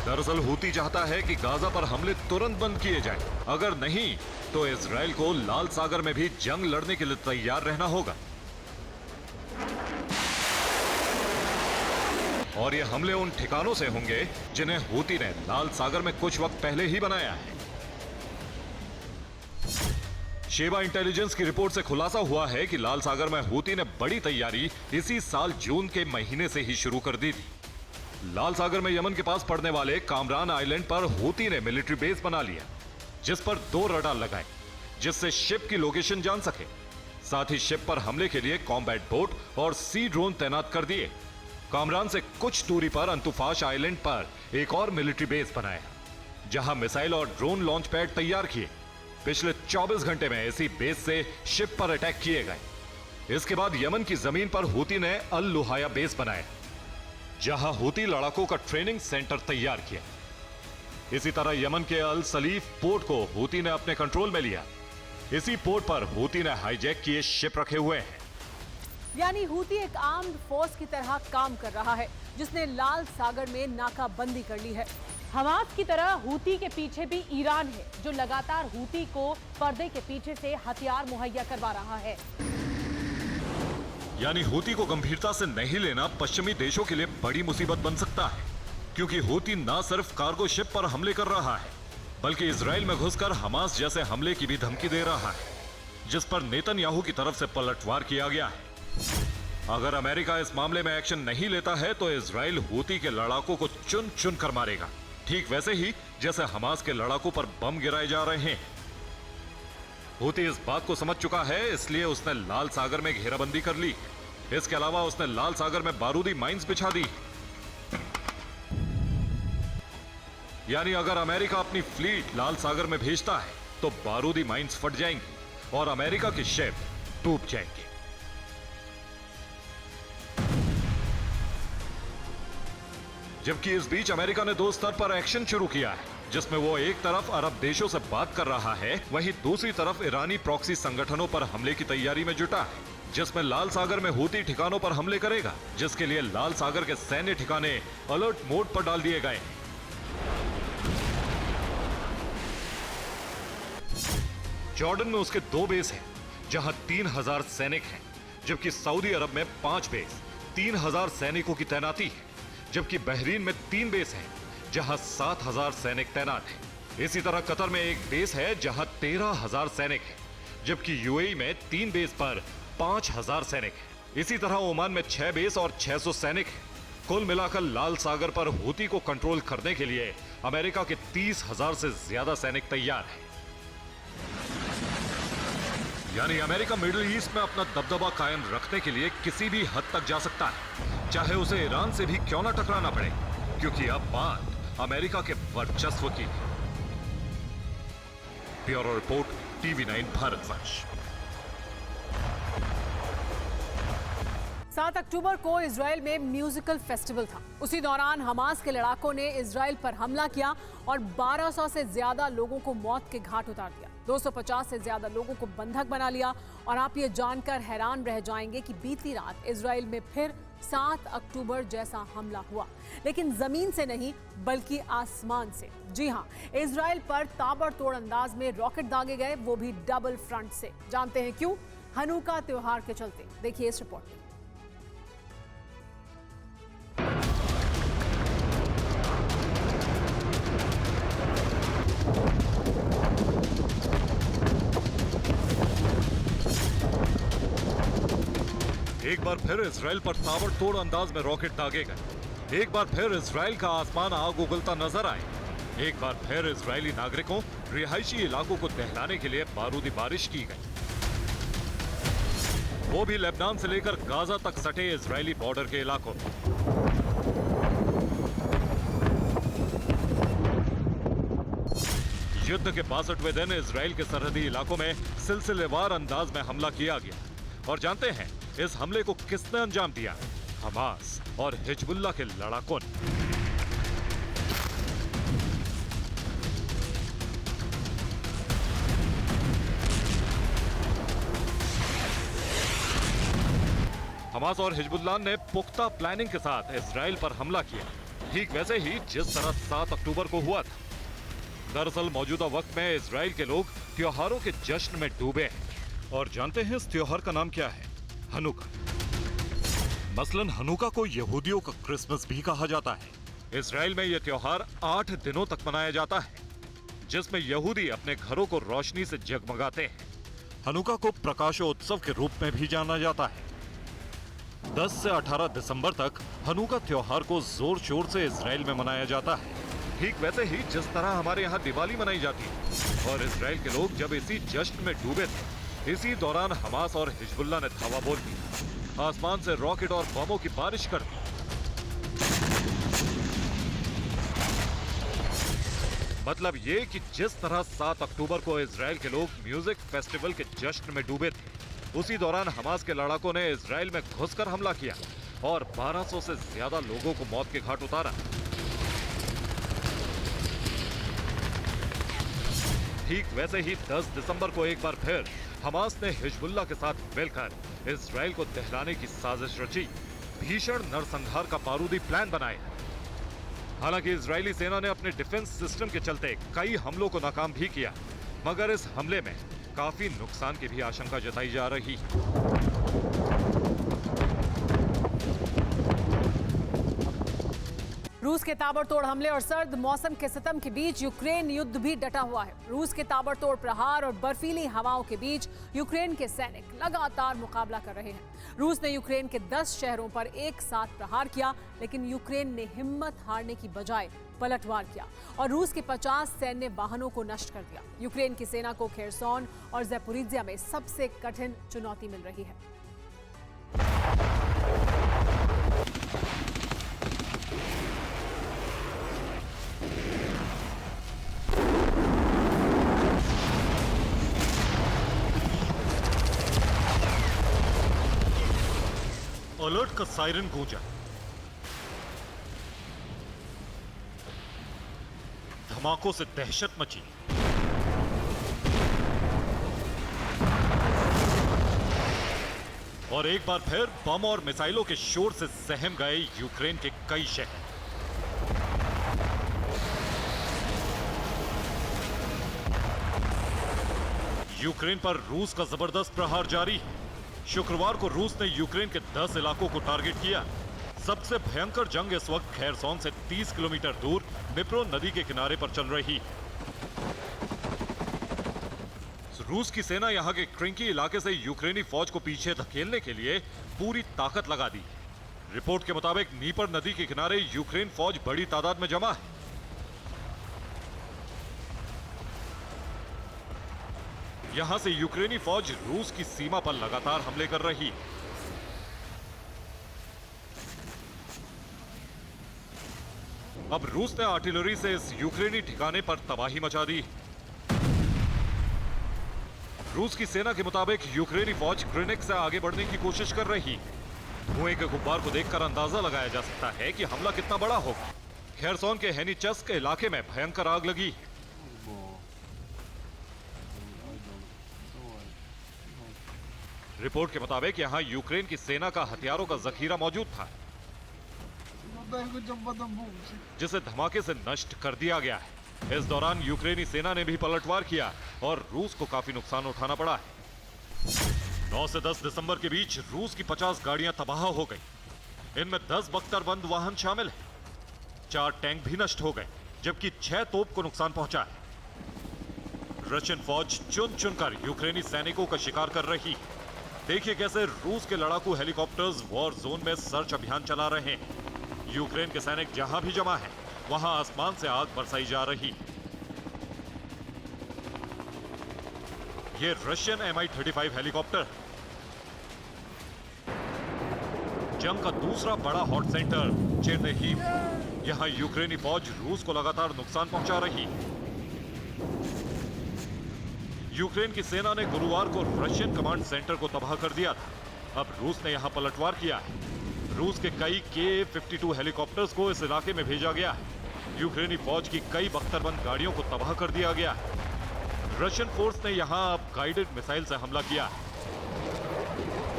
दरअसल हूती चाहता है कि गाजा पर हमले तुरंत बंद किए जाएं। अगर नहीं तो इजराइल को लाल सागर में भी जंग लड़ने के लिए तैयार रहना होगा। और ये हमले उन ठिकानों से होंगे जिन्हें हूती ने लाल सागर में कुछ वक्त पहले ही बनाया है। शेबा इंटेलिजेंस की रिपोर्ट से खुलासा हुआ है कि लाल सागर में हूती ने बड़ी तैयारी इसी साल जून के महीने से ही शुरू कर दी थी। लाल सागर में यमन के पास पड़ने वाले कामरान आइलैंड पर हूती ने मिलिट्री बेस बना लिया, जिस पर 2 रडार लगाए, जिससे शिप की लोकेशन जान सके। साथ ही शिप पर हमले के लिए कॉम्बैट बोट और सी ड्रोन तैनात कर दिए। कामरान से कुछ दूरी पर अंतुफाश आइलैंड पर एक और मिलिट्री बेस बनाया, जहां मिसाइल और ड्रोन लॉन्च पैड तैयार किए। पिछले 24 घंटे में इसी बेस से शिप पर अटैक किए गए। इसके बाद यमन की जमीन पर हूती ने अल लुहाया बेस बनाया, जहां हूती लड़ाकों का ट्रेनिंग सेंटर तैयार किया। इसी तरह यमन के अल सलीफ पोर्ट को हूती ने अपने कंट्रोल में लिया। इसी पोर्ट पर हूती ने हाईजैक किए शिप रखे हुए हैं। यानी हूती एक आर्म्ड फोर्स की तरह काम कर रहा है, जिसने लाल सागर में नाकाबंदी कर ली है। हमास की तरह हूती के पीछे भी ईरान है, जो लगातार हूती को पर्दे के पीछे से हथियार मुहैया करवा रहा है। यानी हूती को गंभीरता से नहीं लेना पश्चिमी देशों के लिए बड़ी मुसीबत बन सकता है, क्योंकि हूती न सिर्फ कार्गो शिप पर हमले कर रहा है, बल्कि इजराइल में घुसकर हमास जैसे हमले की भी धमकी दे रहा है, जिस पर नेतन्याहू की तरफ से पलटवार किया गया है। अगर अमेरिका इस मामले में एक्शन नहीं लेता है तो इजराइल हूती के लड़ाकों को चुन चुन कर मारेगा, ठीक वैसे ही जैसे हमास के लड़ाकों पर बम गिराए जा रहे हैं। हूती इस बात को समझ चुका है, इसलिए उसने लाल सागर में घेराबंदी कर ली। इसके अलावा उसने लाल सागर में बारूदी माइंस बिछा दी। यानी अगर अमेरिका अपनी फ्लीट लाल सागर में भेजता है तो बारूदी माइंस फट जाएंगी और अमेरिका के शिप डूब जाएंगे। जबकि इस बीच अमेरिका ने 2 स्तर पर एक्शन शुरू किया है, जिसमें वो एक तरफ अरब देशों से बात कर रहा है, वहीं दूसरी तरफ ईरानी प्रॉक्सी संगठनों पर हमले की तैयारी में जुटा है, जिसमें लाल सागर में हूती ठिकानों पर हमले करेगा, जिसके लिए लाल सागर के सैन्य ठिकाने अलर्ट मोड पर डाल दिए गए हैं। जॉर्डन में उसके 2 बेस हैं, जहां 3000 सैनिक हैं, जबकि सऊदी अरब में 5 बेस 3000 सैनिकों की तैनाती है, जबकि बहरीन में 3 बेस हैं, जहां 7000 सैनिक तैनात हैं। इसी तरह कतर में एक बेस है जहां 13000 सैनिक हैं, जबकि यूएई में 3 बेस पर 5000 सैनिक हैं। इसी तरह ओमान में 6 बेस और 600 सैनिक हैं। कुल मिलाकर लाल सागर पर हूती को कंट्रोल करने के लिए अमेरिका के 30,000 से ज्यादा सैनिक तैयार हैं। यानी अमेरिका मिडिल ईस्ट में अपना दबदबा कायम रखने के लिए किसी भी हद तक जा सकता है, चाहे उसे ईरान से भी क्यों ना टकराना पड़े, क्योंकि अब बात अमेरिका के वर्चस्व की है। Bureau report, TV9 Bharatvarsh. 7 अक्टूबर को इजराइल में म्यूजिकल फेस्टिवल था। उसी दौरान हमास के लड़ाकों ने इजराइल पर हमला किया और 1200 से ज्यादा लोगों को मौत के घाट उतार दिया। 250 से ज्यादा लोगों को बंधक बना लिया। और आप ये जानकर हैरान रह जाएंगे कि बीती रात इजराइल में फिर 7 अक्टूबर जैसा हमला हुआ, लेकिन जमीन से नहीं बल्कि आसमान से। जी हां, इजराइल पर ताबड़तोड़ अंदाज में रॉकेट दागे गए, वो भी डबल फ्रंट से। जानते हैं क्यों? हनुका त्योहार के चलते। देखिए इस रिपोर्ट में। एक बार फिर इजराइल पर ताबड़तोड़ अंदाज में रॉकेट दागे गए। एक बार फिर इजराइल का आसमान आग उगलता नजर आए। एक बार फिर इजरायली नागरिकों, रिहायशी इलाकों को दहलाने के लिए बारूदी बारिश की गई, वो भी लेबनान से लेकर गाजा तक सटे इजरायली बॉर्डर के इलाकों में। युद्ध के 62वें दिन इजराइल के सरहदी इलाकों में सिलसिलेवार अंदाज में हमला किया गया। और जानते हैं इस हमले को किसने अंजाम दिया? हमास और हिजबुल्लाह के लड़ाकों ने। हमास और हिजबुल्लाह ने पुख्ता प्लानिंग के साथ इजराइल पर हमला किया, ठीक वैसे ही जिस तरह 7 अक्टूबर को हुआ था। दरअसल मौजूदा वक्त में इजराइल के लोग त्योहारों के जश्न में डूबे हैं। और जानते हैं इस त्योहार का नाम क्या है? हनुका। मसलन हनुका को यहूदियों का क्रिसमस भी कहा जाता है। इजराइल में यह त्योहार 8 दिनों तक मनाया जाता है, जिसमें यहूदी अपने घरों को रोशनी से जगमगाते हैं। हनुका को प्रकाशोत्सव के रूप में भी जाना जाता है। 10 से 18 दिसंबर तक हनुका त्योहार को जोर शोर से इजराइल में मनाया जाता है, ठीक वैसे ही जिस तरह हमारे यहाँ दिवाली मनाई जाती है। और इजराइल के लोग जब इसी जश्न में डूबे थे, इसी दौरान हमास और हिजबुल्लाह ने धावा बोल दी, आसमान से रॉकेट और बमों की बारिश कर दी। मतलब ये कि जिस तरह 7 अक्टूबर को इजराइल के लोग म्यूजिक फेस्टिवल के जश्न में डूबे थे, उसी दौरान हमास के लड़ाकों ने इजराइल में घुसकर हमला किया और 1200 से ज्यादा लोगों को मौत के घाट उतारा। ठीक वैसे ही 10 दिसंबर को एक बार फिर हमास ने हिजबुल्लाह के साथ मिलकर इजराइल को दहलाने की साजिश रची, भीषण नरसंहार का बारूदी प्लान बनाया। हालांकि इजरायली सेना ने अपने डिफेंस सिस्टम के चलते कई हमलों को नाकाम भी किया, मगर इस हमले में काफी नुकसान की भी आशंका जताई जा रही है। रूस के ताबड़तोड़ हमले और सर्द मौसम के सितम के बीच यूक्रेन युद्ध भी डटा हुआ है। रूस के ताबड़तोड़ प्रहार और बर्फीली हवाओं के बीच यूक्रेन के सैनिक लगातार मुकाबला कर रहे हैं। रूस ने यूक्रेन के 10 शहरों पर एक साथ प्रहार किया, लेकिन यूक्रेन ने हिम्मत हारने की बजाय पलटवार किया और रूस के 50 सैन्य वाहनों को नष्ट कर दिया। यूक्रेन की सेना को खेरसोन और ज़ैपोरिज्जिया में सबसे कठिन चुनौती मिल रही है। अलर्ट का सायरन गूंजा, धमाकों से दहशत मची। और एक बार फिर बम और मिसाइलों के शोर से सहम गए यूक्रेन के कई शहर। यूक्रेन पर रूस का जबरदस्त प्रहार जारी है। शुक्रवार को रूस ने यूक्रेन के 10 इलाकों को टारगेट किया। सबसे भयंकर जंग इस वक्त खेरसोन से 30 किलोमीटर दूर निप्रो नदी के किनारे पर चल रही है। रूस की सेना यहाँ के क्रिंकी इलाके से यूक्रेनी फौज को पीछे धकेलने के लिए पूरी ताकत लगा दी। रिपोर्ट के मुताबिक नीपर नदी के किनारे यूक्रेन फौज बड़ी तादाद में जमा है। यहां से यूक्रेनी फौज रूस की सीमा पर लगातार हमले कर रही। अब रूस ने आर्टिलरी से इस यूक्रेनी ठिकाने पर तबाही मचा दी। रूस की सेना के मुताबिक यूक्रेनी फौज क्रिनिक से आगे बढ़ने की कोशिश कर रही। धुएं के गुब्बार को देखकर अंदाजा लगाया जा सकता है कि हमला कितना बड़ा होगा। खेरसोन के हेनिचस्क इलाके में भयंकर आग लगी। रिपोर्ट के मुताबिक यहां यूक्रेन की सेना का हथियारों का जखीरा मौजूद था, जिसे धमाके से नष्ट कर दिया गया है। इस दौरान यूक्रेनी सेना ने भी पलटवार किया और रूस को काफी नुकसान उठाना पड़ा है। 9 से 10 दिसंबर के बीच रूस की 50 गाड़ियां तबाह हो गई। इनमें 10 बख्तरबंद वाहन शामिल है। 4 टैंक भी नष्ट हो गए, जबकि 6 तोप को नुकसान पहुंचा है। रशियन फौज चुन चुनकर यूक्रेनी सैनिकों का शिकार कर रही। देखिए कैसे रूस के लड़ाकू हेलीकॉप्टर्स वॉर जोन में सर्च अभियान चला रहे हैं। यूक्रेन के सैनिक जहां भी जमा हैं, वहां आसमान से आग बरसाई जा रही। ये रशियन Mi-35 हेलीकॉप्टर जंग का दूसरा बड़ा हॉट सेंटर चेरनिहिव। यहां यूक्रेनी फौज रूस को लगातार नुकसान पहुंचा रही। यूक्रेन की सेना ने गुरुवार को रशियन कमांड सेंटर को तबाह कर दिया था। अब रूस ने यहां पलटवार किया है। रूस के कई Ka-52 हेलीकॉप्टर्स को इस इलाके में भेजा गया है। यूक्रेनी फौज की कई बख्तरबंद गाड़ियों को तबाह कर दिया गया है। रशियन फोर्स ने यहां अब गाइडेड मिसाइल से हमला किया है।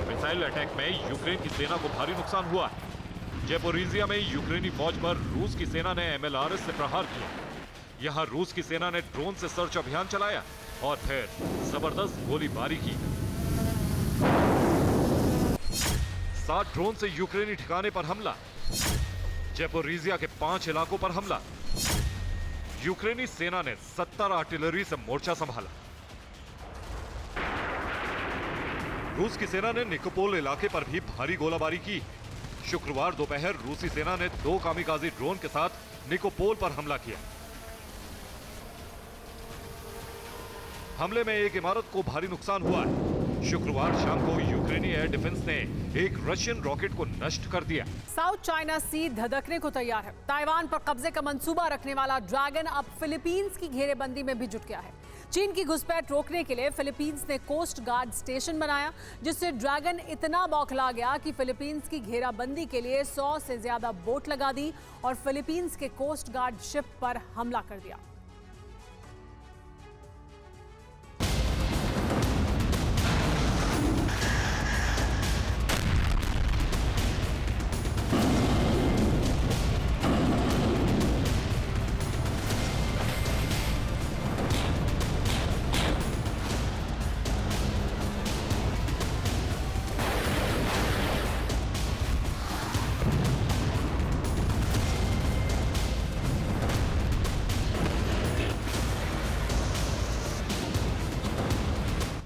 मिसाइल अटैक में यूक्रेन की सेना को भारी नुकसान हुआ है। ज़ेपोरिज़िया में यूक्रेनी फौज पर रूस की सेना ने MLRS से प्रहार किया। यहां रूस की सेना ने ड्रोन से सर्च अभियान चलाया और फिर जबरदस्त गोलीबारी की। 7 ड्रोन से यूक्रेनी ठिकाने पर हमला। ज़ेपोरिज़िया के 5 इलाकों पर हमला। यूक्रेनी सेना ने 70 आर्टिलरी से मोर्चा संभाला। रूस की सेना ने निकोपोल इलाके पर भी भारी गोलाबारी की। शुक्रवार दोपहर रूसी सेना ने 2 कामिकाज़ी ड्रोन के साथ निकोपोल पर हमला किया। हमले में एक इमारत को भारी नुकसान हुआ है। शुक्रवार शाम को यूक्रेनी एयर डिफेंस ने एक रशियन रॉकेट को नष्ट कर दिया। साउथ चाइना सी धधकने को तैयार है। ताइवान पर कब्जे का मंसूबा रखने वाला ड्रैगन अब फिलीपींस की घेरेबंदी में भी जुट गया है। चीन की घुसपैठ रोकने के लिए फिलीपींस ने कोस्ट गार्ड स्टेशन बनाया, जिससे ड्रैगन इतना बौखला गया कि फिलीपींस की घेराबंदी के लिए 100 से ज्यादा बोट लगा दी और फिलीपींस के कोस्ट गार्ड शिप पर हमला कर दिया।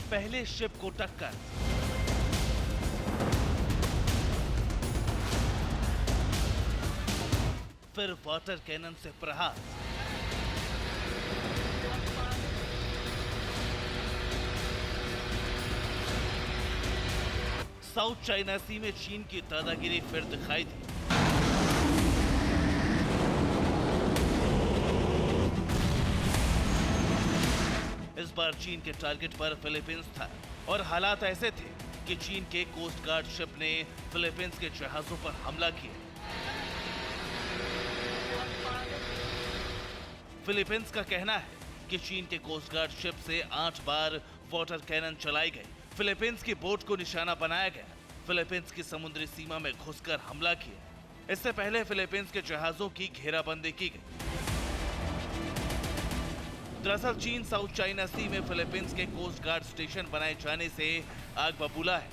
पहले शिप को टक्कर, फिर वाटर कैनन से प्रहार। साउथ चाइना सी में चीन की दादागिरी फिर दिखाई दी। इस बार चीन के टारगेट पर फिलीपींस था और हालात ऐसे थे कि चीन के कोस्ट गार्ड शिप ने फिलीपींस के जहाजों पर हमला किया। फिलीपींस का कहना है कि चीन के कोस्ट गार्ड शिप से 8 बार वाटर कैनन चलाई गई। फिलीपींस की बोट को निशाना बनाया गया। फिलीपींस की समुद्री सीमा में घुसकर हमला किया। इससे पहले फिलीपींस के जहाजों की घेराबंदी की गई। दरअसल चीन साउथ चाइना सी में फिलीपींस के कोस्ट गार्ड स्टेशन बनाए जाने से आग बबूला है,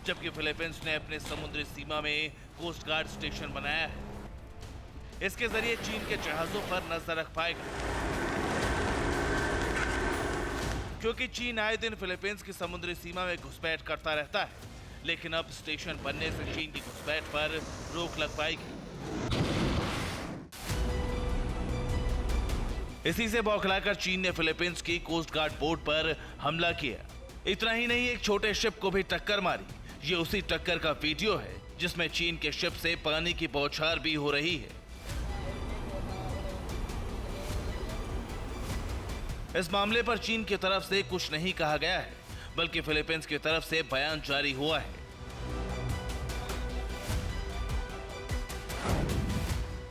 जबकि फिलीपींस ने अपने समुद्री सीमा में कोस्ट गार्ड स्टेशन बनाया है। इसके जरिए चीन के जहाजों पर नजर रख पाएगा। क्योंकि चीन आए दिन फिलीपींस की समुद्री सीमा में घुसपैठ करता रहता है, लेकिन अब स्टेशन बनने से चीन की घुसपैठ पर रोक लग पाएगी। इसी से बौखलाकर चीन ने फिलीपींस की कोस्ट गार्ड बोट पर हमला किया। इतना ही नहीं, एक छोटे शिप को भी टक्कर मारी। ये उसी टक्कर का वीडियो है जिसमें चीन के शिप से पानी की बौछार भी हो रही है। इस मामले पर चीन की तरफ से कुछ नहीं कहा गया है, बल्कि फिलीपींस की तरफ से बयान जारी हुआ है।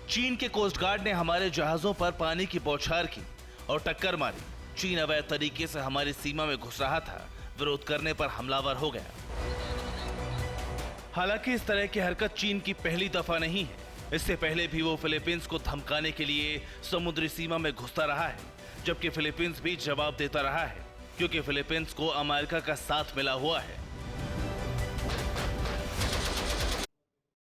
चीन के कोस्ट गार्ड ने हमारे जहाजों पर पानी की बौछार की और टक्कर मारी। चीन अवैध तरीके से हमारी सीमा में घुस रहा था, विरोध करने पर हमलावर हो गया। हालांकि इस तरह की हरकत चीन की पहली दफा नहीं है। इससे पहले भी वो फिलीपींस को धमकाने के लिए समुद्री सीमा में घुसता रहा है, जबकि फिलीपींस भी जवाब देता रहा है, क्योंकि फिलीपींस को अमेरिका का साथ मिला हुआ है।